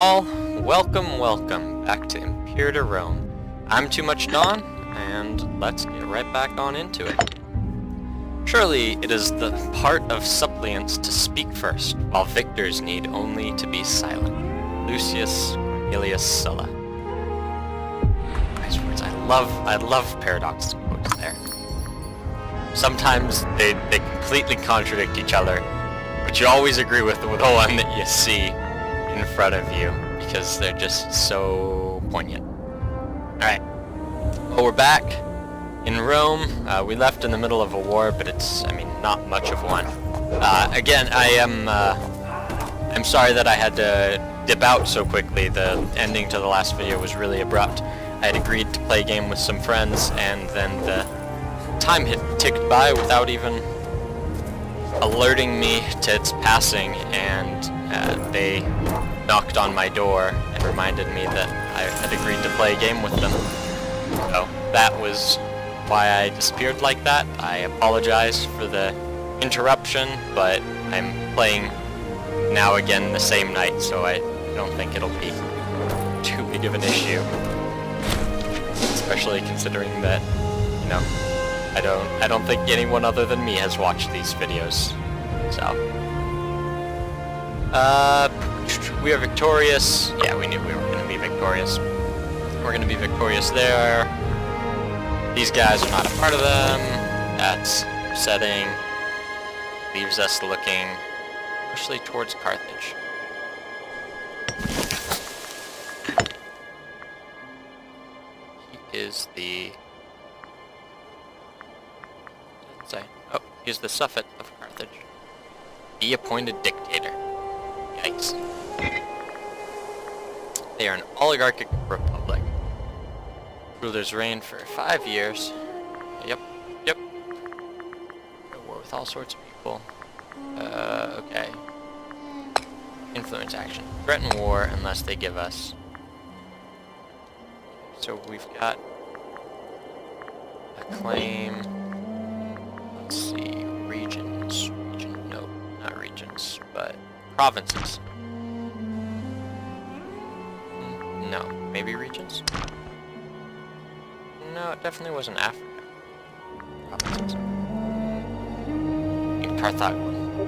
All, welcome back to Imperator Rome. I'm Too Much Dawn, and let's get right back on into it. Surely it is the part of suppliants to speak first, while victors need only to be silent. Lucius Cornelius Sulla. Nice words. I love paradox quotes there. Sometimes they completely contradict each other, but you always agree with the one that you see in front of you, because they're just so poignant. Alright, well, we're back in Rome. We left in the middle of a war, but it's, not much of one. Again, I'm sorry that I had to dip out so quickly. The ending to the last video was really abrupt. I had agreed to play a game with some friends, and then the time had ticked by without even alerting me to its passing, and they knocked on my door and reminded me that I had agreed to play a game with them. So that was why I disappeared like that. I apologize for the interruption, but I'm playing now again the same night, so I don't think it'll be too big of an issue. Especially considering that, I don't think anyone other than me has watched these videos. So we are victorious. Yeah, we knew we were going to be victorious. We're going to be victorious there. These guys are not a part of them. That's upsetting. Leaves us looking especially towards Carthage. He is the... Oh, he's the suffet of Carthage. Be appointed dictator. Yikes. They are an oligarchic republic. Rulers reign for 5 years. Yep. At war with all sorts of people. Okay. Influence action. Threaten war unless they give us. So we've got a claim. Let's see. Regions. No, not regions, but provinces. No, maybe regions? No, it definitely wasn't Africa. Provinces. In Carthage.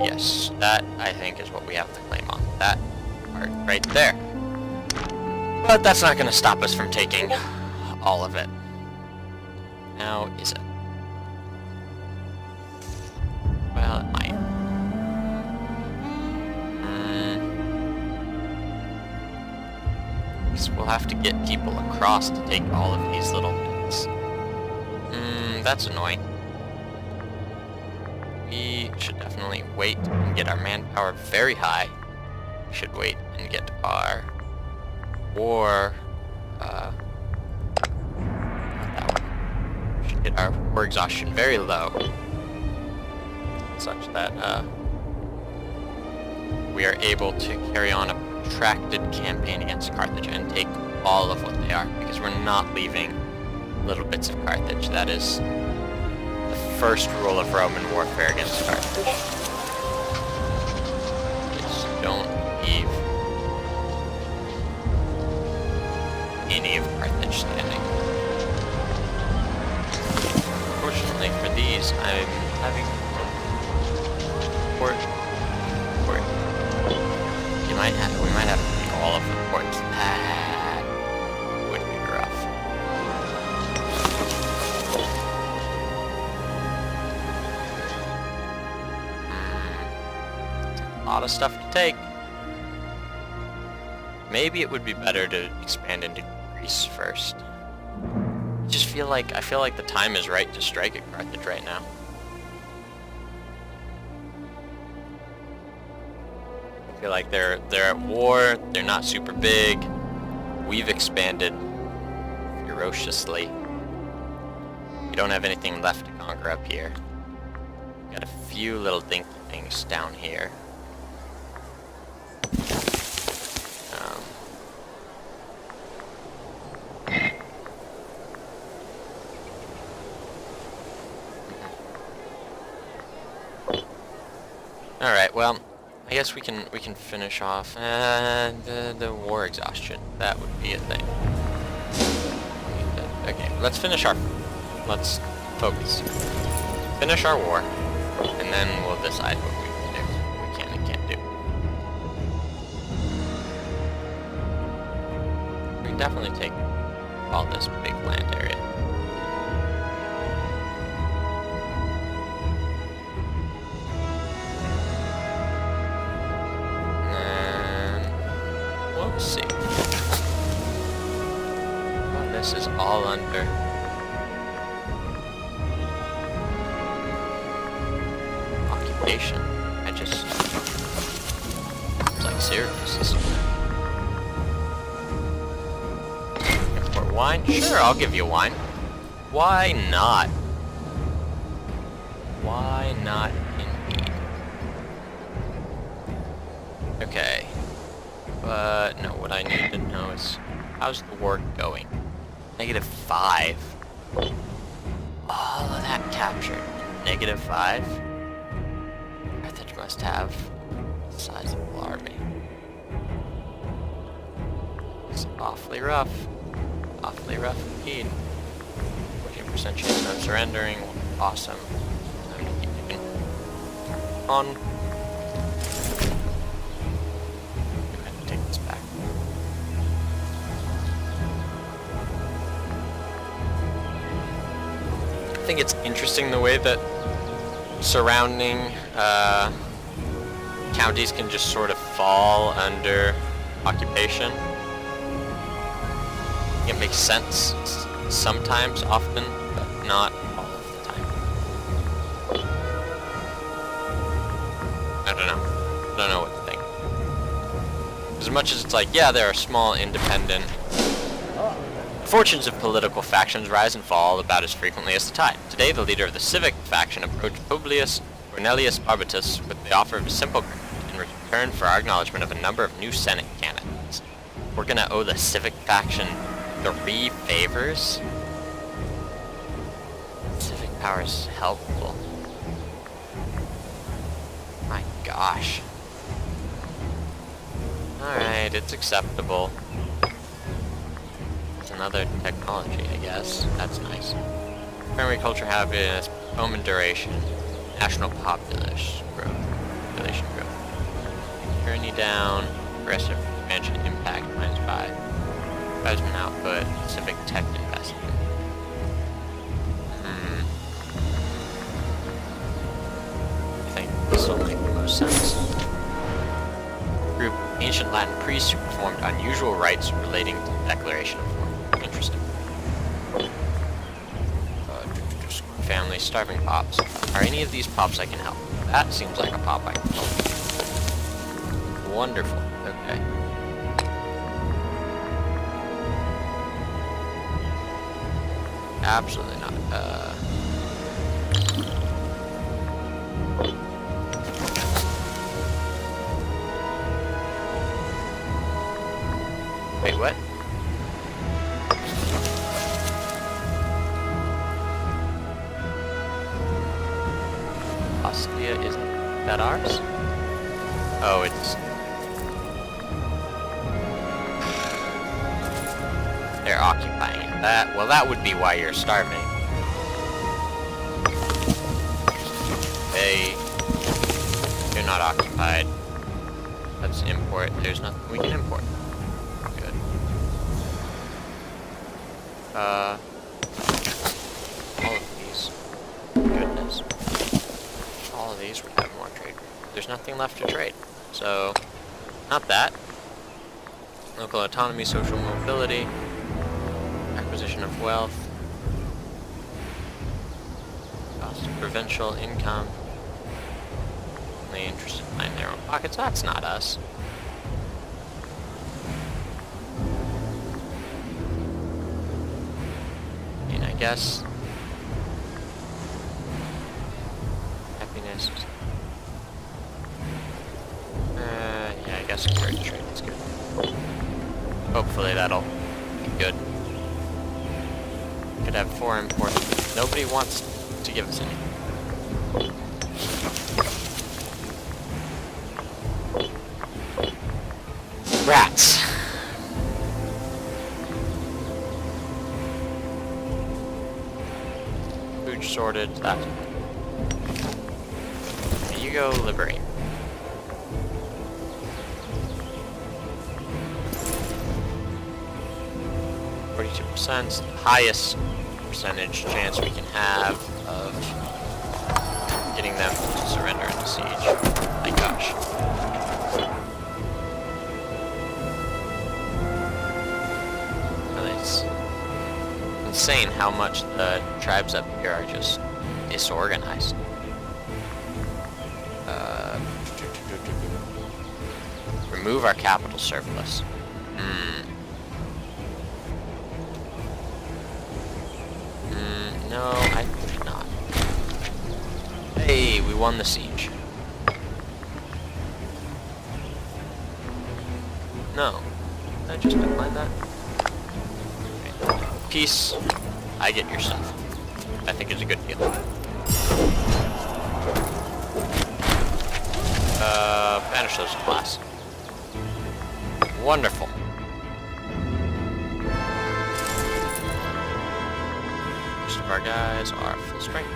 Yes, that I think is what we have to claim on. That part right there. But that's not going to stop us from taking all of it. Now, is it? Well, it might. We'll have to get people across to take all of these little bits. That's annoying. We should definitely wait and get our manpower very high. We should wait and get our war, not that one. We should get our war exhaustion very low, such that, we are able to carry on a protracted campaign against Carthage and take all of what they are, because we're not leaving little bits of Carthage. That is the first rule of Roman warfare against Carthage. Just don't leave any of Carthage standing. Fortunately for these, I'm having port. We might have to take all of the ports. That would be rough. A lot of stuff to take. Maybe it would be better to expand into Greece first. I feel like the time is right to strike at Carthage right now. I feel like they're at war, they're not super big, we've expanded ferociously. We don't have anything left to conquer up here. Got a few little dinky things down here. Alright, well, I guess we can finish off the war exhaustion. That would be a thing. Okay, let's focus. Finish our war, and then we'll decide what we can and can't do. We can definitely take all this big land area. Let's see. Well, this is all under occupation. It's like Syracuse. Import wine? Sure, I'll give you wine. Why not? Why not indeed? Okay. But no, what I need to know is, how's the war going? -5. All of that captured. -5? Carthage must have a sizable army. It's awfully rough. Awfully rough indeed. 14% chance of surrendering. Awesome. I'm gonna keep moving on. I think it's interesting the way that surrounding counties can just sort of fall under occupation. It makes sense sometimes, often, but not all of the time. I don't know. I don't know what to think. As much as it's like, yeah, there are small independent fortunes of political factions rise and fall about as frequently as the tide. Today, the leader of the civic faction approached Publius Cornelius Barbatus with the offer of a simple grant in return for our acknowledgement of a number of new Senate candidates. We're gonna owe the civic faction 3 favors? Civic power is helpful. My gosh. Alright, it's acceptable. Another technology, I guess. That's nice. Primary culture happiness, home and duration, national population growth. Tyranny down, aggressive expansion impact -5. Investment output, civic tech investment. I think this will make the most sense. Group ancient Latin priests who performed unusual rites relating to the declaration of war. Interesting. Family starving pops. Are any of these pops I can help? That seems like a pop I can help. Wonderful. Okay. Absolutely not. Wait, what? Ostia, isn't that ours? Oh, it's... They're occupying it. Well, that would be why you're starving. You're not occupied. Let's import. There's nothing we can import. Good. All of these. Goodness. All of these would have more trade. There's nothing left to trade. So, not that. Local autonomy, social mobility, acquisition of wealth, cost of provincial income, only interested in lining their own pockets. That's not us. I mean, I guess happiness. Yeah, I guess encourage trade is good. Hopefully that'll be good. Could have 4 imports, but nobody wants to give us any. Rats! Food sorted, that. There you go, liberate. %, highest percentage chance we can have of getting them to surrender in the siege. My gosh. It's insane how much the tribes up here are just disorganized. Remove our capital surplus. No, I think not. Hey, we won the siege. No. Did I just decline that? Okay. Peace. I get your stuff. I think it's a good deal. Banish those class. Wonderful. Our guys are full strength.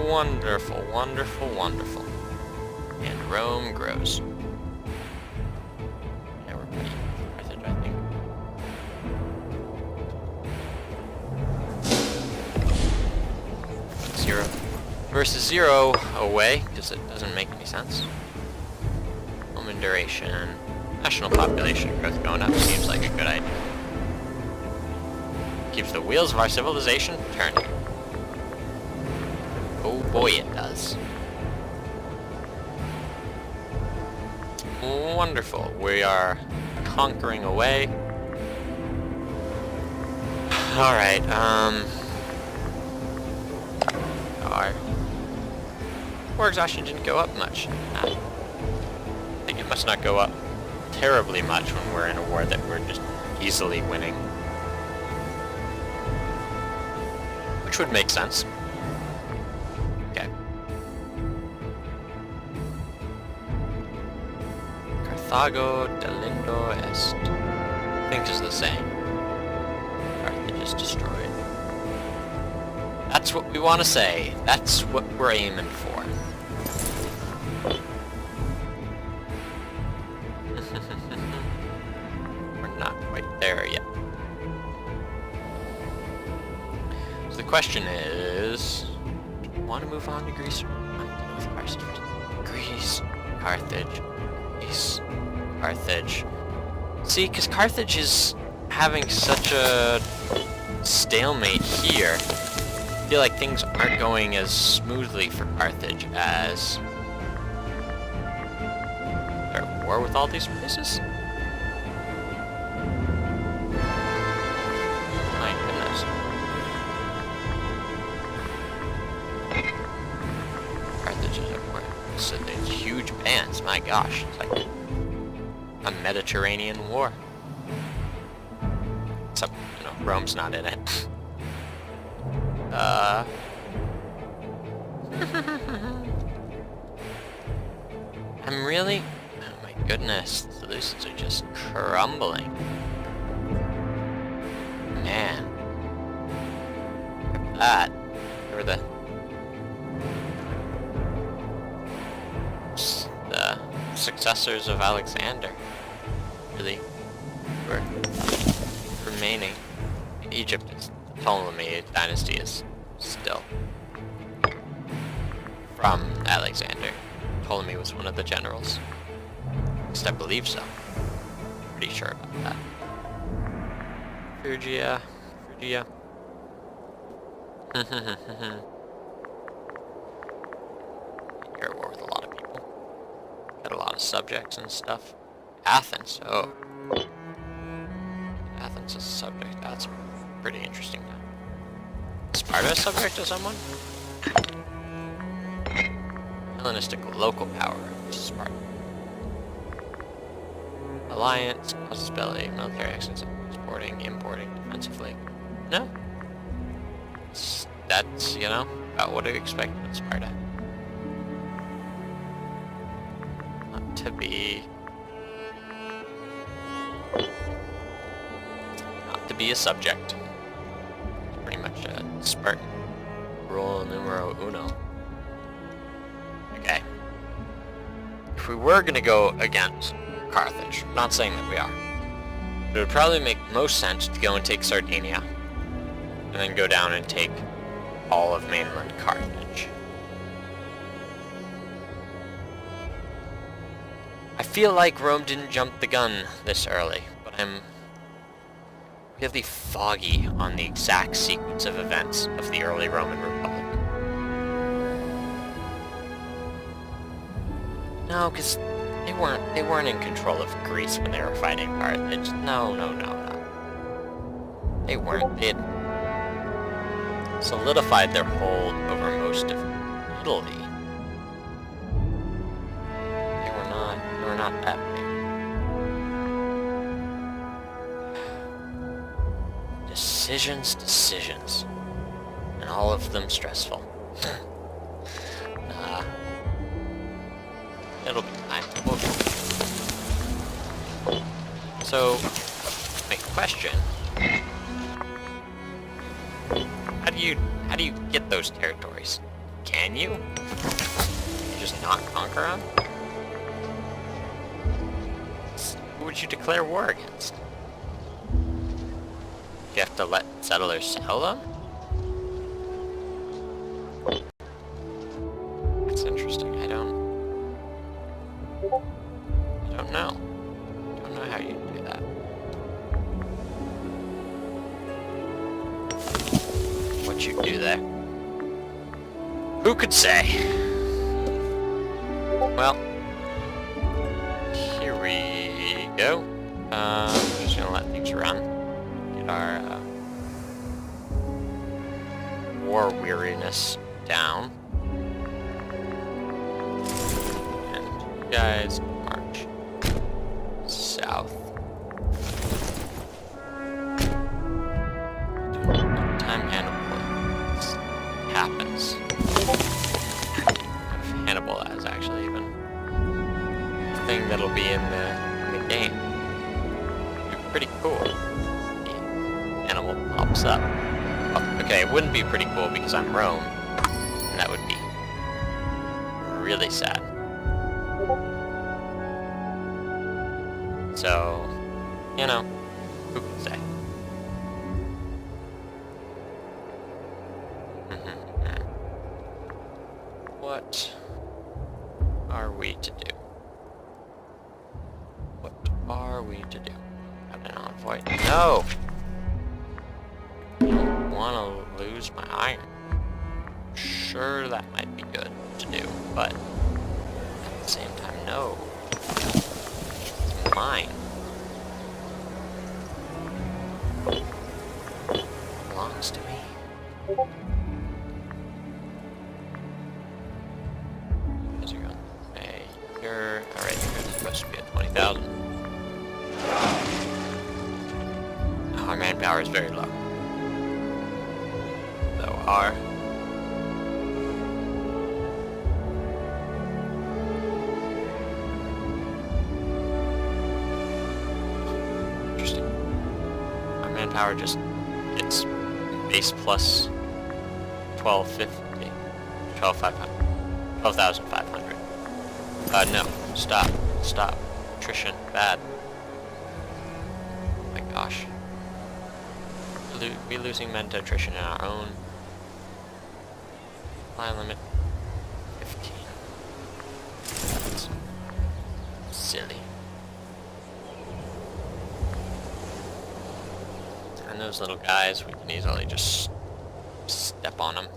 Wonderful, wonderful, wonderful. And Rome grows. Yeah, we're pretty Carthage, I think. 0 versus 0 away, because it doesn't make any sense. Roman duration. National population growth going up seems like a good idea. Keeps the wheels of our civilization turning. Oh boy, it does. Wonderful. We are conquering away. Alright, our war exhaustion didn't go up much. I think it must not go up terribly much when we're in a war that we're just easily winning. Which would make sense. Okay. Carthago delindo est. I think is the same. Carthage is destroyed. That's what we want to say. That's what we're aiming for. We're not quite there yet. The question is, do we want to move on to Greece or Greece, Carthage, Greece, Carthage. See, because Carthage is having such a stalemate here. I feel like things aren't going as smoothly for Carthage as they're at war with all these places. So there's huge bands, my gosh, it's like a Mediterranean war. Except, you know, Rome's not in it. I'm really... Oh my goodness, the solutions are just crumbling. Man. Look at that. Or the successors of Alexander really were remaining. Egypt, the Ptolemy dynasty is still from Alexander. Ptolemy was one of the generals. At least I believe so. Pretty sure about that. Phrygia. You're at war with a lot of people. Got a lot of subjects and stuff. Athens, oh. Athens is a subject. That's pretty interesting now. Sparta is subject to someone? Hellenistic local power, which is Sparta. Alliance, causes belly, military excellence, exporting, importing, defensively. No. That's, you know, about what I expect with Sparta. Not to be be a subject. Pretty much a Spartan. Rule numero uno. Okay. If we were gonna go against Carthage, I'm not saying that we are, it would probably make most sense to go and take Sardinia, and then go down and take all of mainland Carthage. I feel like Rome didn't jump the gun this early, but I'm really foggy on the exact sequence of events of the early Roman Republic. No, because they weren't in control of Greece when they were fighting Carthage. No. They weren't. They had solidified their hold over most of Italy. They were not that big. Decisions, and all of them stressful. Nah. It'll be fine. So, my question: how do you get those territories? Can you? You just not conquer them? Who would you declare war against? You have to let settlers sell them? That's interesting. I don't know. I don't know how you do that. What you do there? Who could say? Well, here we go. I'm just gonna let things run. Get our war weariness down. And you guys march south. Time Hannibal happens. If Hannibal is actually even a thing that'll be in the game. It'd be pretty cool. The animal pops up. Oh, okay, it wouldn't be pretty cool because I'm Rome, and that would be really sad. So, you know, who can say? What are we to do? What are we to do? Got an envoy? No! I don't want to lose my iron. Sure, that might be good to do, but at the same time, no. It's mine. It belongs to me. As you're going, hey, you're alright. You're supposed to be at 20,000. Our manpower is very low. So our manpower just gets base plus 1250, 12,500. No, stop. Attrition, bad. Oh my gosh. We're losing men to attrition in our own. Supply limit 15. That's silly. And those little guys, we can easily just step on them.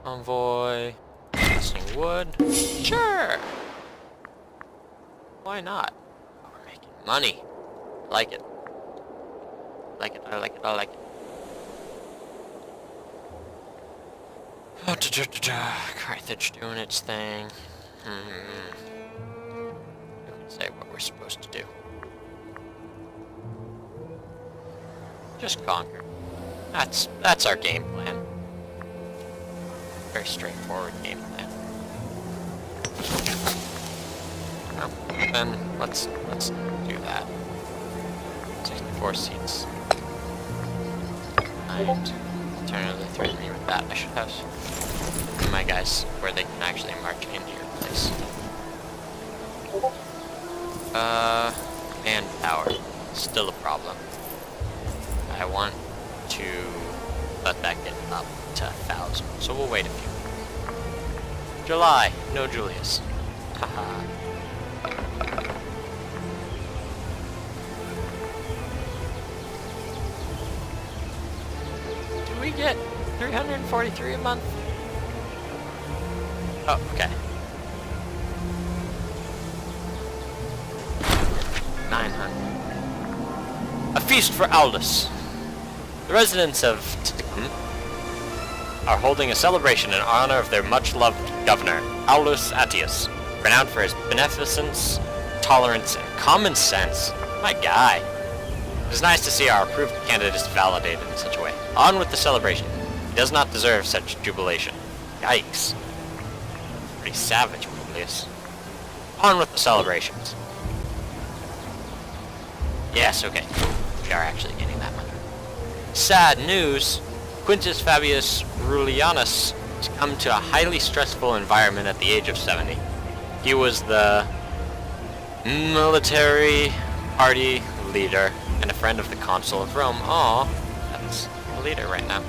Envoy. Missing wood. Sure! Why not? Oh, we're making money. I like it. I like it. Carthage doing its thing. Who can say what we're supposed to do? Just conquer. That's our game plan. Very straightforward game plan. Well, then let's do that. 64 seats. And alternatively threaten me with that. I should have my guys where they can actually march into your place. Manpower. Still a problem. I want to let that get up to 1,000. So we'll wait a few. July. No Julius. Haha. Do we get 343 a month? Oh, okay. 900. A feast for Aldous. The residents of Titikum are holding a celebration in honor of their much-loved governor, Aulus Attius, renowned for his beneficence, tolerance, and common sense. My guy. It is nice to see our approved candidate validated in such a way. On with the celebration. He does not deserve such jubilation. Yikes. Pretty savage, Publius. On with the celebrations. Yes, okay. We are actually getting that money. Sad news. Quintus Fabius Rulianus has come to a highly stressful environment at the age of 70. He was the military party leader and a friend of the consul of Rome. Aw, that's the leader right now.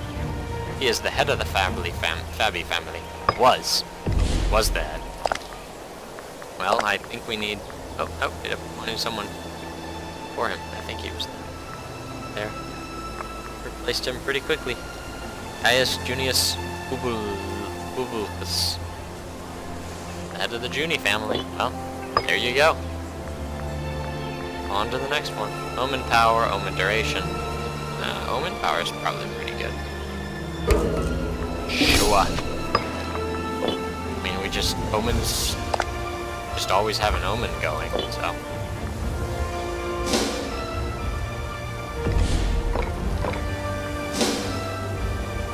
He is the head of the Fabi family. Was the head. Well, I think we need... Oh, it appointed someone for him. I think he was there. Replaced him pretty quickly. Gaius Junius Bubulus. The head of the Juni family. Well, there you go. On to the next one. Omen power, omen duration. Omen power is probably pretty good. Sure. I mean, we just... Omens... just always have an omen going, so...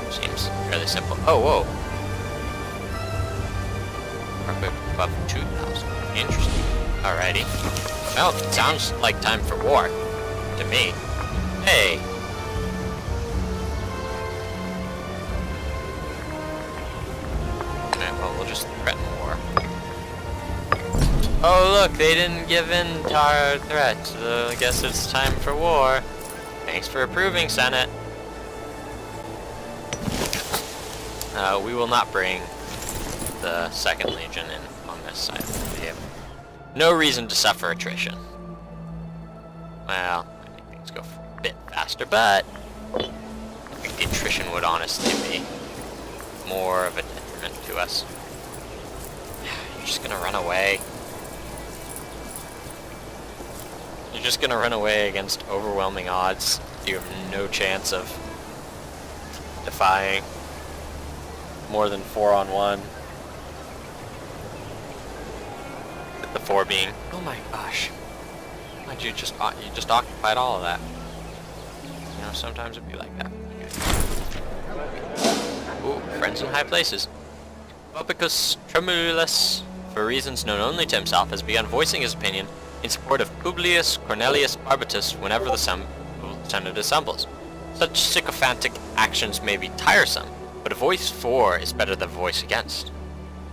Seems fairly simple. Oh, whoa! Probably above 2,000. Interesting. Alrighty. Well, it sounds like time for war. To me. Hey! Alright, well, we'll just threaten war. Oh, look, they didn't give in to our threat. So I guess it's time for war. Thanks for approving, Senate. We will not bring the 2nd Legion in on this side. We have no reason to suffer attrition. Well, I think things go a bit faster, but I think the attrition would honestly be more of a detriment to us. You're just gonna run away. You're just gonna run away against overwhelming odds. You have no chance of defying more than 4-on-1. With the 4 being, oh my gosh, why'd you just occupied all of that? You know, sometimes it'd be like that. Ooh, friends in high places. Opicus Tremulus, for reasons known only to himself, has begun voicing his opinion in support of Publius Cornelius Barbatus whenever the Senate assembles. Such sycophantic actions may be tiresome, but a voice for is better than a voice against.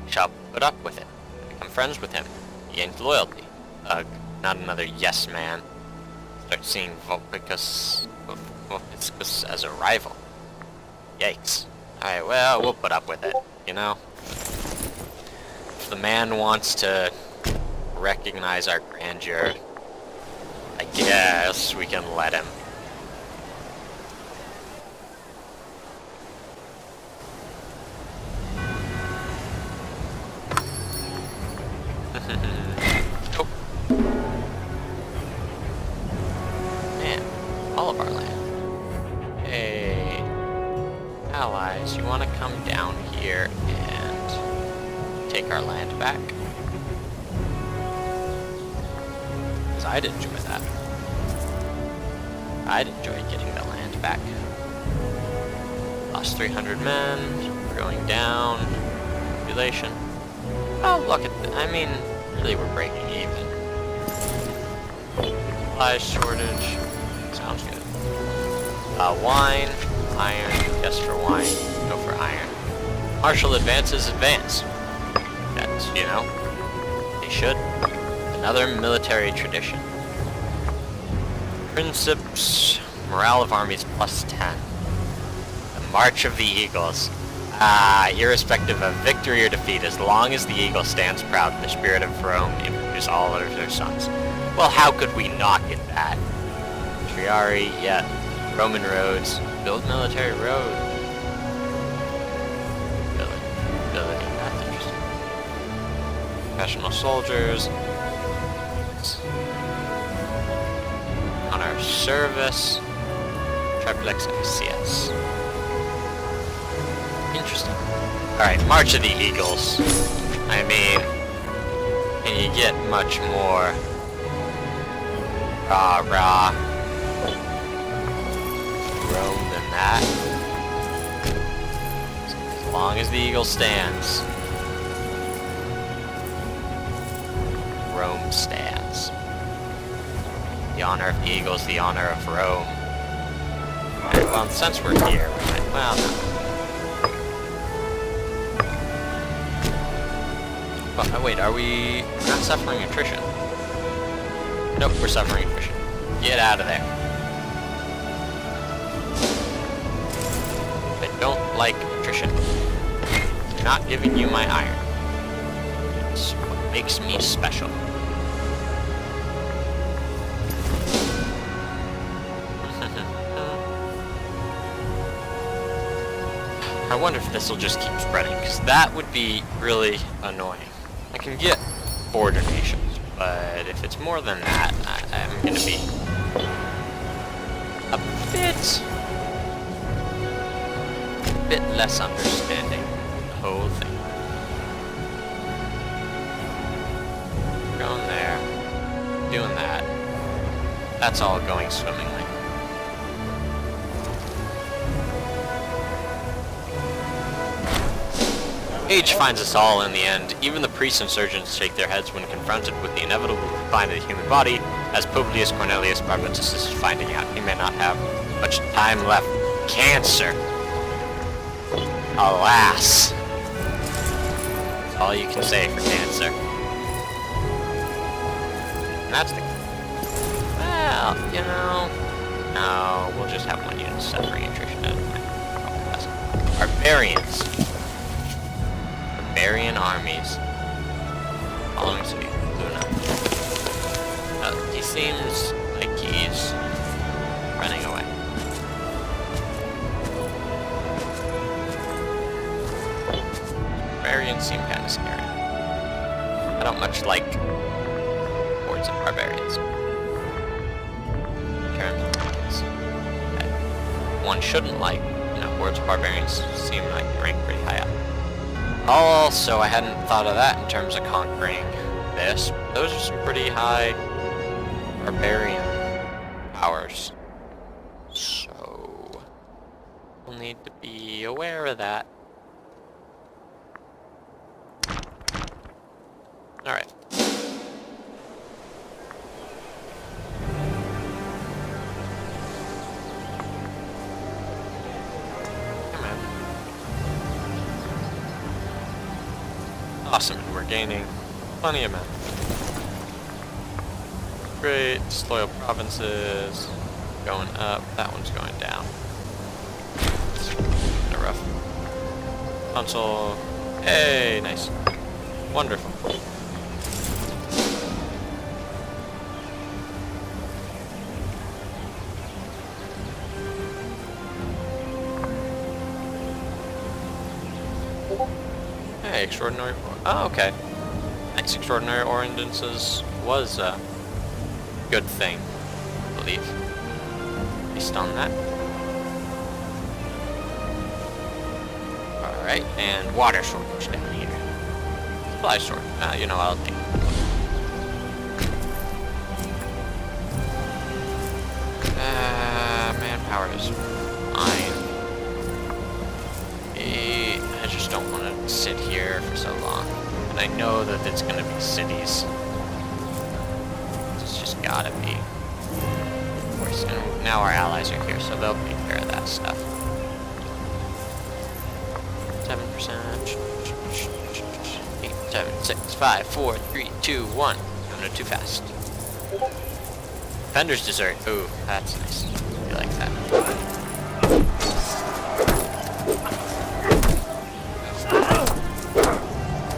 We shall put up with it, become friends with him, gain loyalty. Ugh, not another yes man. Start seeing Vulpicus as a rival. Yikes. Alright, well, we'll put up with it, you know? If the man wants to recognize our grandeur, I guess we can let him. Oh. Man, all of our land. Hey, allies, you want to come down here and take our land back? Because I'd enjoy that. I'd enjoy getting the land back. Lost 300 men, we're going down. Population. Oh, look at I mean, Really, we're breaking even. Supply shortage. Sounds good. Wine, iron. Yes for wine. No for iron. Martial advances advance. That's, you know, they should. Another military tradition. Principes. Morale of armies plus 10. The March of the Eagles. Irrespective of victory or defeat, as long as the eagle stands proud, the spirit of Rome improves all of their sons. Well, how could we not get that? Triari, yeah. Roman roads. Build military road. Ability, that's interesting. Professional soldiers. On our service. Triplex FCS. Interesting. Alright, March of the Eagles. I mean, can you get much more rah Rome than that? As long as the eagle stands, Rome stands. The honor of the eagle is the honor of Rome. Alright, well, since we're here, we might, well, no. Oh, wait, are we not suffering attrition? Nope, we're suffering attrition. Get out of there. I don't like attrition. I'm not giving you my iron. It's what makes me special. I wonder if this will just keep spreading, because that would be really annoying. I can get border nations, but if it's more than that, I'm going to be a bit less understanding the whole thing. Going there, doing that. That's all going swimmingly. Age finds us all in the end. Even the priests and surgeons shake their heads when confronted with the inevitable decline of the human body, as Publius Cornelius Barbatus is finding out he may not have much time left. Cancer! Alas! That's all you can say for cancer. And that's the... Well, you know... No, we'll just have one unit suffering attrition. Barbarians. Barbarian armies. Following suit. Luna. He seems like he's running away. Barbarians seem kind of scary. I don't much like hordes of barbarians. In terms of things that one shouldn't like, you know, hordes of barbarians seem like they rank pretty high up. Also, I hadn't thought of that in terms of conquering this. Those are some pretty high barbarian powers. So, we'll need to be aware of that. Alright. Awesome, and we're gaining plenty of men. Great, disloyal provinces going up, that one's going down. Kind of rough. Consul, hey, nice. Wonderful. Hey, extraordinary. Oh, okay. Nice. Extraordinary ordinances was a good thing, I believe. Based on that. Alright, and water shortage down here. Supply shortage. You know, I'll take it. Manpower is fine. I just don't want to sit here for so long. And I know that it's gonna be cities. It's just gotta be. Of course, and now our allies are here, so they'll take care of that stuff. 7%. 8, 7, 6, 5, 4, 3, 2, 1. No, too fast. Defender's dessert. Ooh, that's nice. You like that.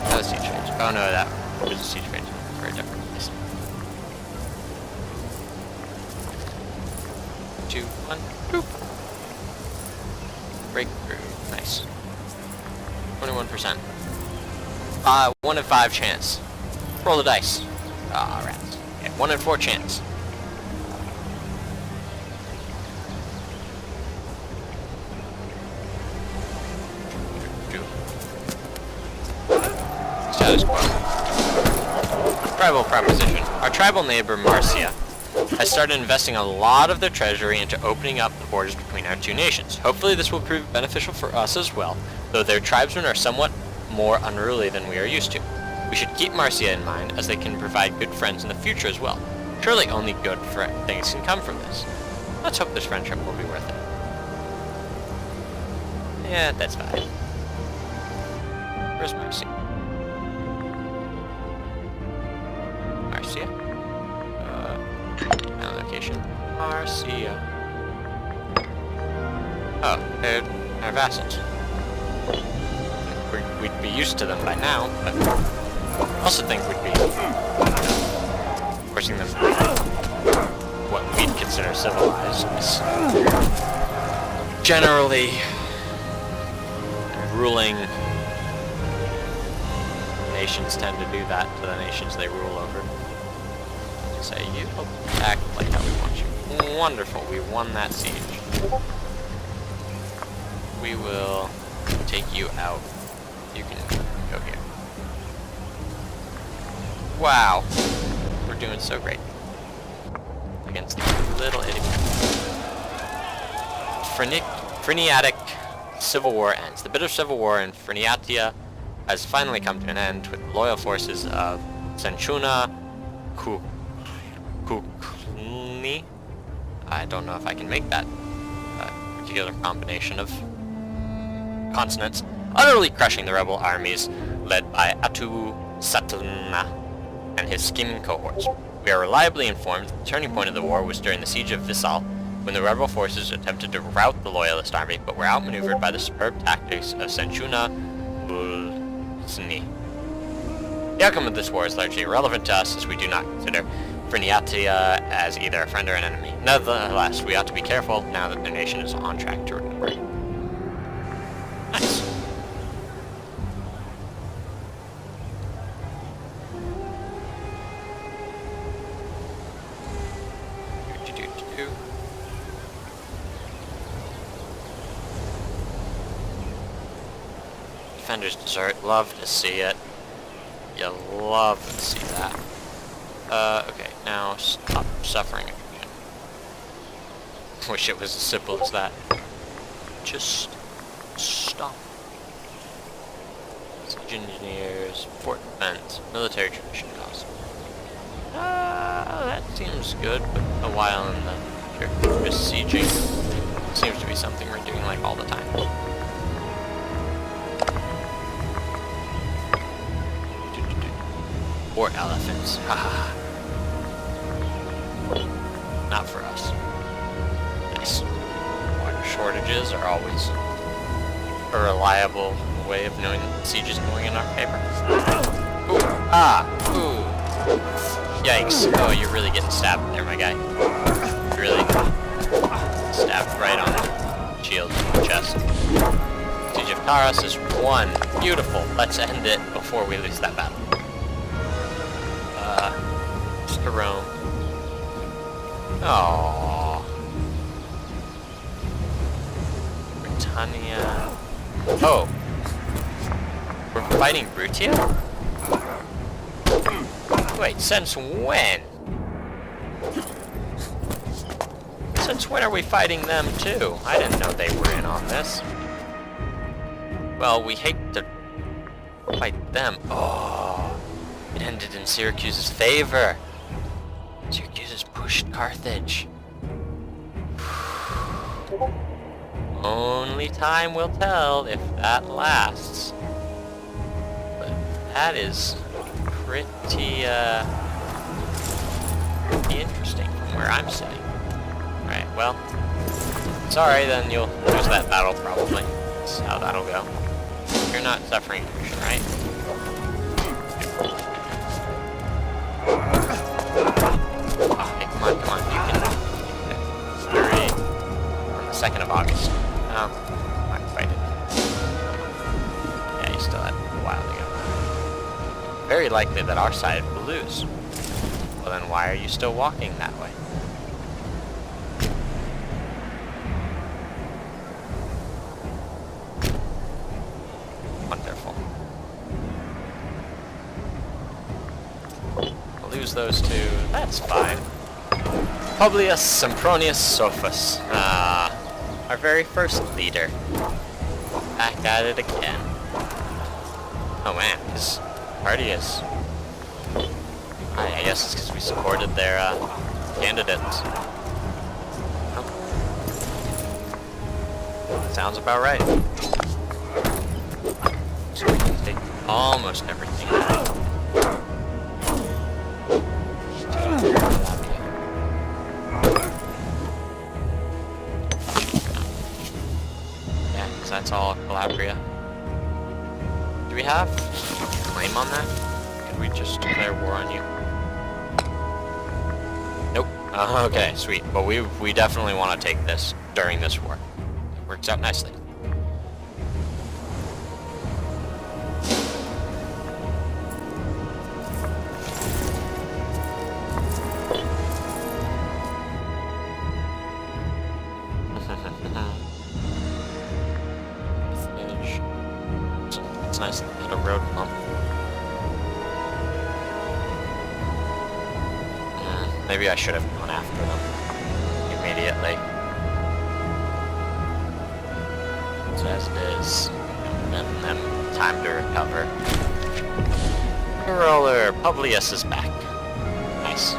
That was siege range. Oh no, that was a siege range for a different place. 2, 1, boop. Breakthrough. Nice. 21%. 1 in 5 chance. Roll the dice. Ah, rats. Yeah, 1 in 4 chance. Status quo. Tribal proposition. Our tribal neighbor, Marcia, has started investing a lot of their treasury into opening up the borders between our two nations. Hopefully this will prove beneficial for us as well, though their tribesmen are somewhat more unruly than we are used to. We should keep Marcia in mind, as they can provide good friends in the future as well. Surely only good things can come from this. Let's hope this friendship will be worth it. Yeah, that's fine. Where's Marcia? Marcia? Now location. Marcia. Oh, they're our vassals. We'd be used to them by now, but I also think we'd be forcing them to be what we'd consider civilized. Generally, ruling nations tend to do that to the nations they rule over. Say, you act like how we want you. Wonderful, we won that siege. We will take you out. You can go here. Wow, we're doing so great against these little idiots. Frenetic civil war ends. The bitter civil war in Freneatia has finally come to an end, with the loyal forces of Senchuna Kuklni. I don't know if I can make that particular combination of consonants, utterly crushing the rebel armies led by Atu Satlna and his scheming cohorts. We are reliably informed that the turning point of the war was during the siege of Vissal, when the rebel forces attempted to rout the loyalist army, but were outmaneuvered by the superb tactics of Senchuna Bulsni. The outcome of this war is largely irrelevant to us, as we do not consider Freneatia as either a friend or an enemy. Nevertheless, we ought to be careful now that the nation is on track to recovery. Nice. Defender's dessert, love to see it. You love to see that. Okay, now stop suffering again. Wish it was as simple as that. Just stop. Siege engineers, fort defense, military tradition cost. That seems good, but a while in the future. Just sieging seems to be something we're doing like all the time. Or elephants. Haha. Not for us. Nice. Water shortages are always a reliable way of knowing that the siege is going in our favor. Ooh. Ah. Ooh. Yikes. Oh, you're really getting stabbed there, my guy. Really stabbed right on the shield in the chest. Siege of Taras is won. Beautiful. Let's end it before we lose that battle. To Rome. Aww. Britannia. Oh. We're fighting Brutia? Wait, since when? Since when are we fighting them too? I didn't know they were in on this. Well, we hate to fight them. Oh. ended in Syracuse's favor. Syracuse has pushed Carthage. Only time will tell if that lasts. But that is pretty interesting from where I'm sitting. Alright, well, sorry, then you'll lose that battle probably. That's how that'll go. You're not suffering attrition, right? Okay, come on, come on, you can... 30 on the 2nd of August. Oh, not quite it. Yeah, you still have a while to go. Very likely that our side will lose. Well then why are you still walking that way? Wonderful. I'll lose those two, that's fine. Publius Sempronius Sophus. Our very first leader. Back at it again. Oh man, his party is... I guess it's because we supported their candidates. Oh. Sounds about right. So we can take almost everything. Yeah, because that's all Calabria. Do we have a claim on that? Could we just declare war on you? Nope. Okay, sweet. But we definitely want to take this during this war. It works out nicely. It's nice little road bump. Maybe I should have gone after them immediately. So as it is, and then time to recover. Roller, Publius is back. Nice.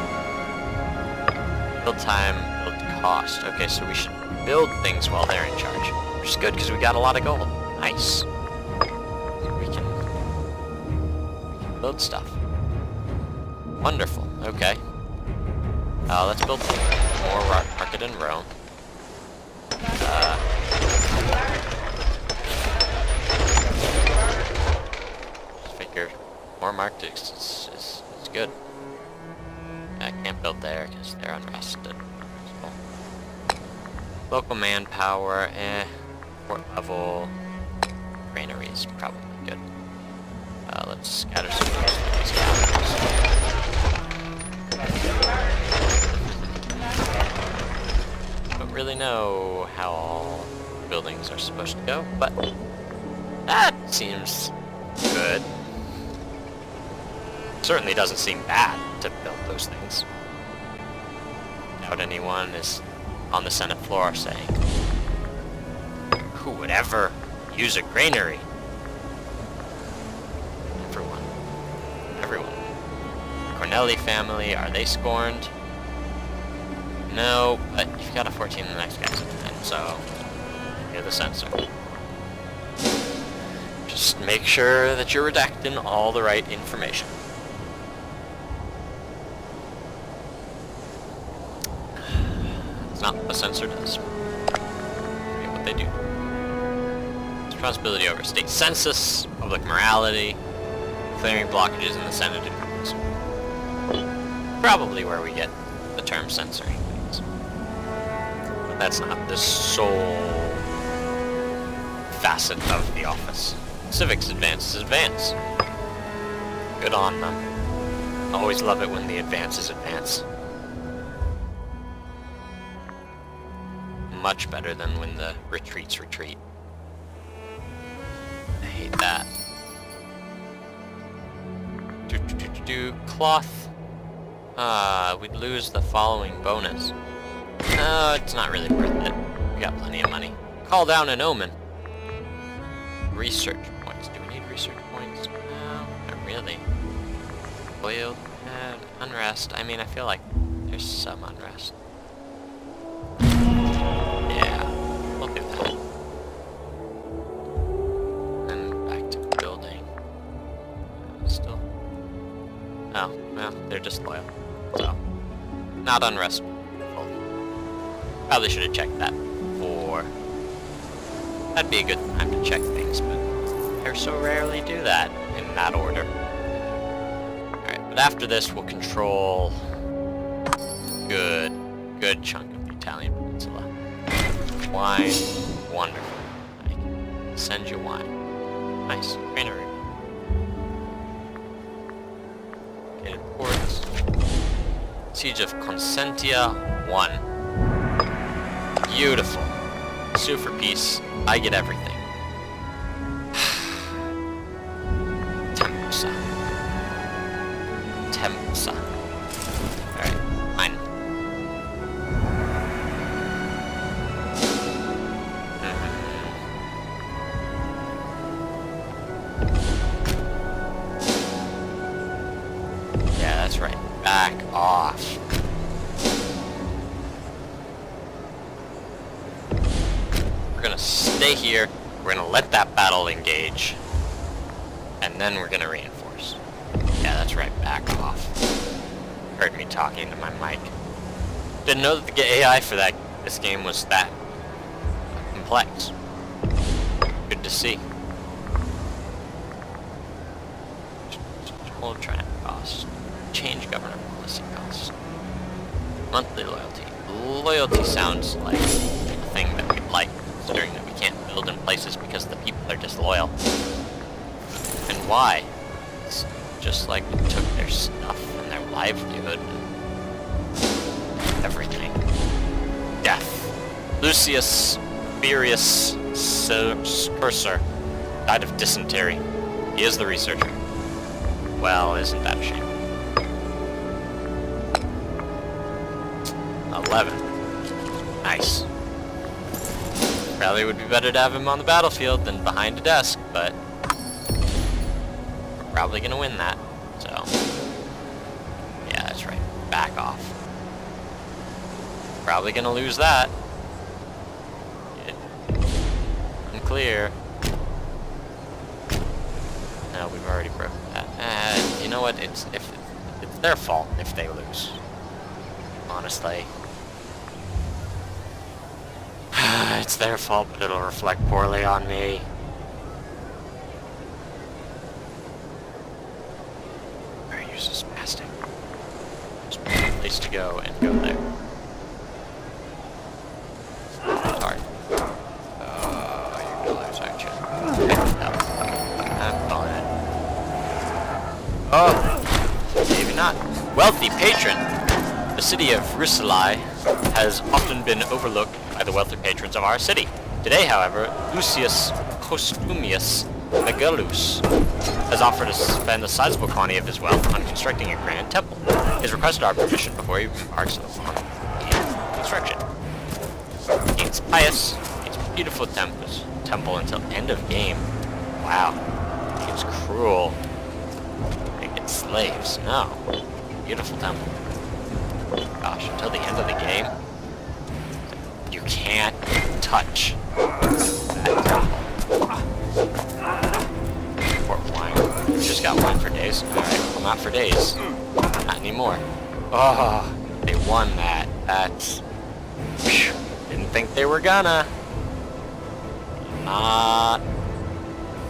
Build time, build cost. Okay, so we should build things while they're in charge. Which is good because we got a lot of gold. Nice. We can build stuff. Wonderful. Okay. Let's build more market in Rome. Figure more market is good. I can't build there because they're unrested. So, local manpower, port level, granary is probably good. Let's scatter some of these capitals. Don't really know how all buildings are supposed to go, but that seems good. Certainly doesn't seem bad to build those things. Doubt anyone is on the Senate floor saying, who would ever use a granary? Everyone. Corneli family, are they scorned? No, but you've got a 14 in the next guy's at 10, so you're the censor. Just make sure that you're redacting all the right information. It's not what a censor does. Forget what they do. Responsibility over state census, public morality, clearing blockages in the Senate and Congress. Probably where we get the term censoring things. But that's not the sole facet of the office. Civics advance is advance. Good on them. Always love it when the advances advance. Much better than when the retreats retreat. I hate that. Cloth. We'd lose the following bonus. No, it's not really worth it. We got plenty of money. Call down an omen. Research points. Do we need research points? No, not really. Spoiled? Unrest. I mean, I feel like there's some unrest. Yeah, we'll do that. And back to building. Still. Oh, well, they're just loyal. So, not unrestful. Probably should have checked that before. That'd be a good time to check things, but I so rarely do that in that order. Alright, but after this we'll control good chunk of the Italian peninsula. Wine, wonderful. I can send you wine. Nice. Granary. Okay, ports. Siege of Consentia 1. Beautiful. Sue for peace. I get everything. Tempsa. Alright, mine. Yeah, that's right. Back off. We're gonna stay here. We're gonna let that battle engage. And then we're gonna reinforce. Yeah, that's right. Back off. Heard me talking to my mic. Didn't know that the AI for this game was that complex. Good to see. Hold trend cost. Change government policy cost. Monthly loyalty. Loyalty sounds like a thing that we'd like, considering that we can't build in places because the people are disloyal. And why? It's just like we took their stuff and their livelihood and everything. Death. Lucius Furius Cursor died of dysentery. He is the researcher. Well, isn't that a shame? 11. Nice. Probably would be better to have him on the battlefield than behind a desk, but we're probably gonna win that, so yeah, that's right. Back off. Probably gonna lose that. Unclear. No, we've already broken that. You know what? It's their fault if they lose. Honestly. It's their fault, but it'll reflect poorly on me. Very useless spastic. Just pick a place to go and go there. Sorry. You're gonna lose, aren't you? I'm calling it. Oh! Maybe not. Wealthy patron! The city of Rucellai has often been overlooked by the wealthy patrons of our city. Today, however, Lucius Postumius Megallus has offered to spend a sizable quantity of his wealth on constructing a grand temple. He has requested our permission before he embarks on construction. It's pious, it's beautiful temple until end of game. Wow, it's cruel. It's slaves. No, beautiful temple. Gosh, until the end of the game, you can't touch that temple. Port wine. We just got wine for days. Alright, well, not for days. Not anymore. Oh, they won that. That's... Whew, didn't think they were gonna. Did not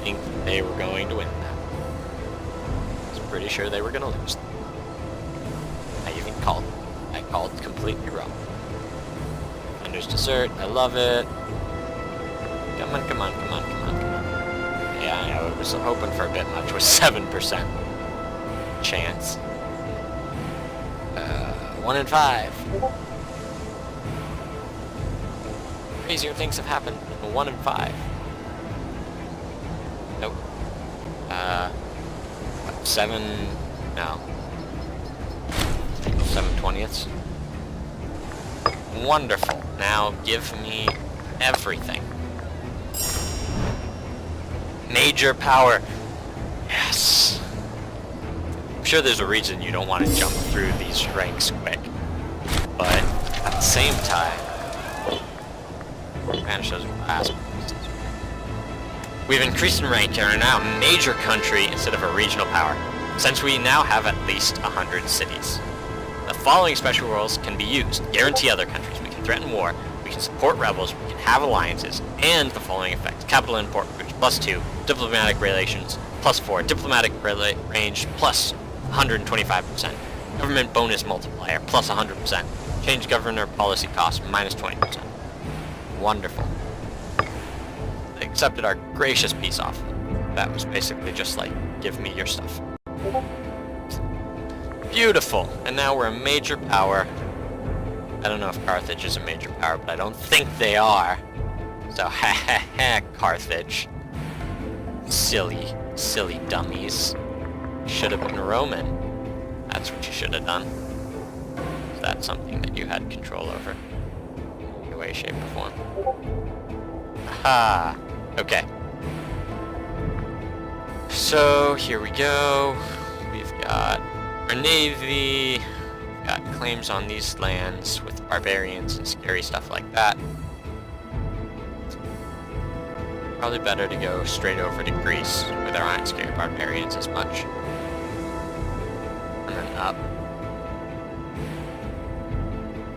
think they were going to win that. I was pretty sure they were gonna lose. I even called. I called completely wrong. Thunder's Dessert, I love it. Come on, come on, come on, come on, come on. Yeah, I was hoping for a bit much with 7% chance. 1 in 5. Crazier things have happened than 1 in 5. Nope. 7... no. 7/20ths. Wonderful. Now give me everything. Major power. Yes. I'm sure there's a reason you don't want to jump through these ranks quick. But at the same time, banish those last ones. We've increased in rank and are now a major country instead of a regional power, since we now have at least 100 cities. The following special rules can be used. Guarantee other countries. We can threaten war. We can support rebels. We can have alliances. And the following effects. Capital import boost +2. Diplomatic relations +4. Diplomatic range plus 125%. Government bonus multiplier plus 100%. Change governor policy cost minus 20%. Wonderful. They accepted our gracious peace offer. That was basically just like, give me your stuff. Beautiful. And now we're a major power. I don't know if Carthage is a major power, but I don't think they are. So, ha ha ha, Carthage. Silly dummies. Should have been Roman. That's what you should have done. Is that something that you had control over? In any way, shape, or form? Aha! Okay. So, here we go. We've got our navy. We've got claims on these lands with barbarians and scary stuff like that. Probably better to go straight over to Greece, where there aren't scary barbarians as much. And then up.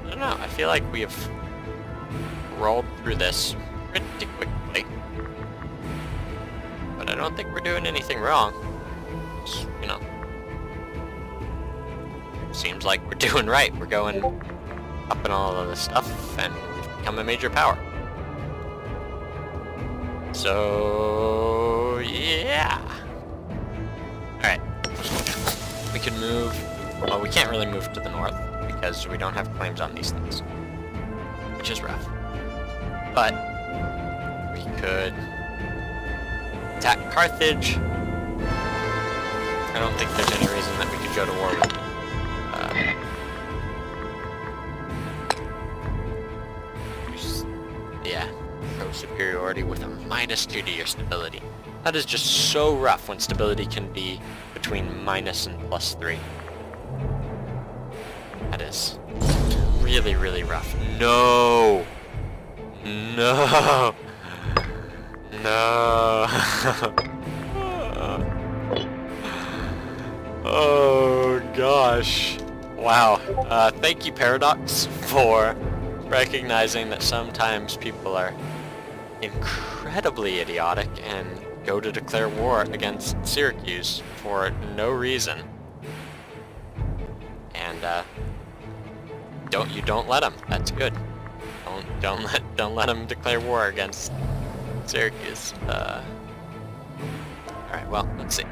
I don't know, I feel like we have rolled through this pretty quickly. But I don't think we're doing anything wrong. Just, you know. Seems like we're doing right. We're going up in all of this stuff, and we've become a major power. So, yeah. Alright. We can move... Well, we can't really move to the north, because we don't have claims on these things. Which is rough. But, we could attack Carthage. I don't think there's any reason that we could go to war with yeah, pro superiority with a -2 to your stability. That is just so rough when stability can be between minus and +3. That is really, really rough. No! No! No! Oh gosh. Wow. Thank you, Paradox, for recognizing that sometimes people are incredibly idiotic and go to declare war against Syracuse for no reason. And don't let them. That's good. Don't let them declare war against Syracuse. All right. Well, let's see.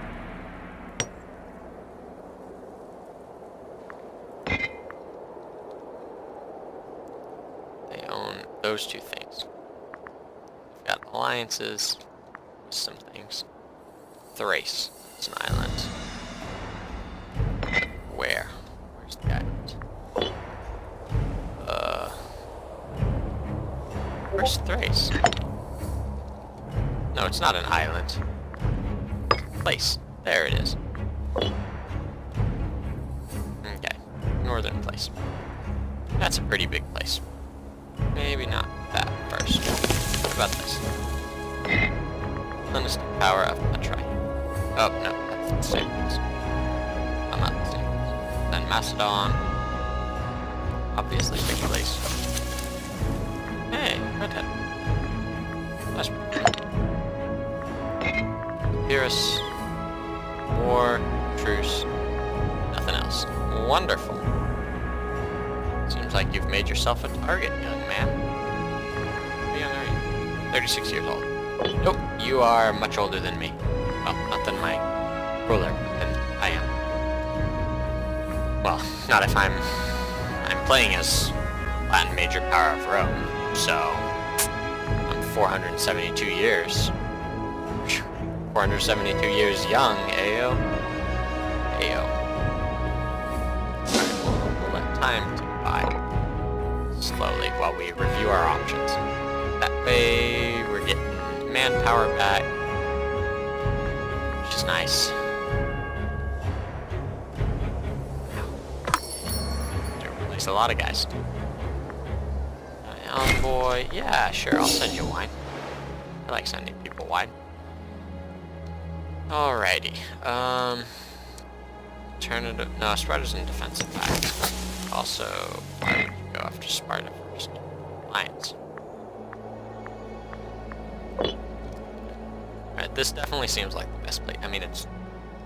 They own those two things. We've got alliances with some things. Thrace. It's an island. Where? Where's the island? Where's Thrace? No, it's not an island. Place. There it is. Okay. Northern place. That's a pretty big place. Maybe not that first. What about this? Dynastic power of Petra. Oh, no, that's the same place. I'm not the same place. Then Macedon. Obviously big place. Hey, redhead. That's pretty cool. Pyrrhus. War. Truce. Nothing else. Wonderful. Seems like you've made yourself a target, young man. How young are you? 36 years old. Nope, you are much older than me. Well, not than my ruler, but than I am. Well, not if I'm playing as Latin major power of Rome, so I'm 472 years. 472 years young, ayo? Ayo. Alright, we'll let time tick by slowly while we review our options. That way, we're getting manpower back, which is nice. takes a lot of guys. Envoy, yeah, sure, I'll send you wine. I like sending people wine. Alrighty, alternative, no, Sparta's in defensive pact. Also, why would you go after Sparta first? Alliance. Alright, this definitely seems like the best place. I mean, it's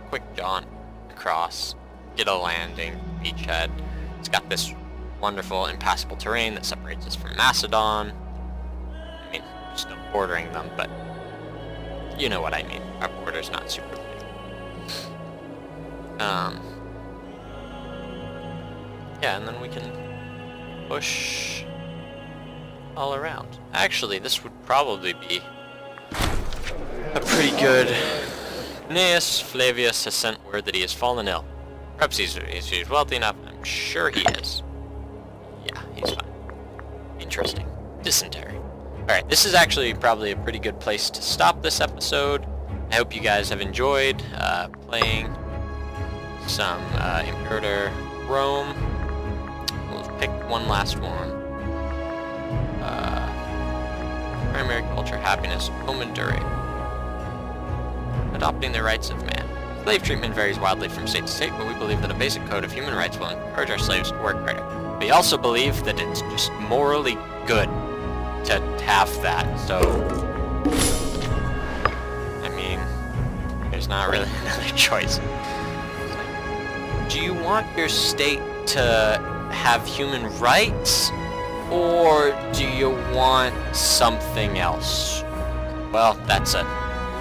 quick jaunt across, get a landing, beachhead. It's got this wonderful impassable terrain that separates us from Macedon. I mean, still bordering them, but you know what I mean. Our border's not super big. Yeah, and then we can push all around. Actually, this would probably be a pretty good... Gnaeus Flavius has sent word that he has fallen ill. Perhaps he's wealthy enough. I'm sure he is. Yeah, he's fine. Interesting. Dysentery. Alright, this is actually probably a pretty good place to stop this episode. I hope you guys have enjoyed playing some Imperator Rome. We'll pick one last one. Primary culture, happiness, home enduring. Adopting the rights of man. Slave treatment varies wildly from state to state, but we believe that a basic code of human rights will encourage our slaves to work harder. We also believe that it's just morally good to have that, so... I mean, there's not really another choice. Do you want your state to have human rights, or do you want something else? Well, that's a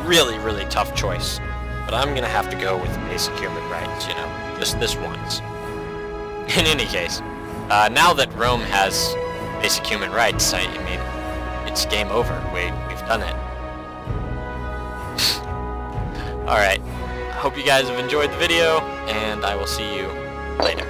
really, really tough choice, but I'm gonna have to go with basic human rights, you know, just this once. In any case, now that Rome has basic human rights, I mean, it's game over. We've done it. Alright, hope you guys have enjoyed the video, and I will see you later.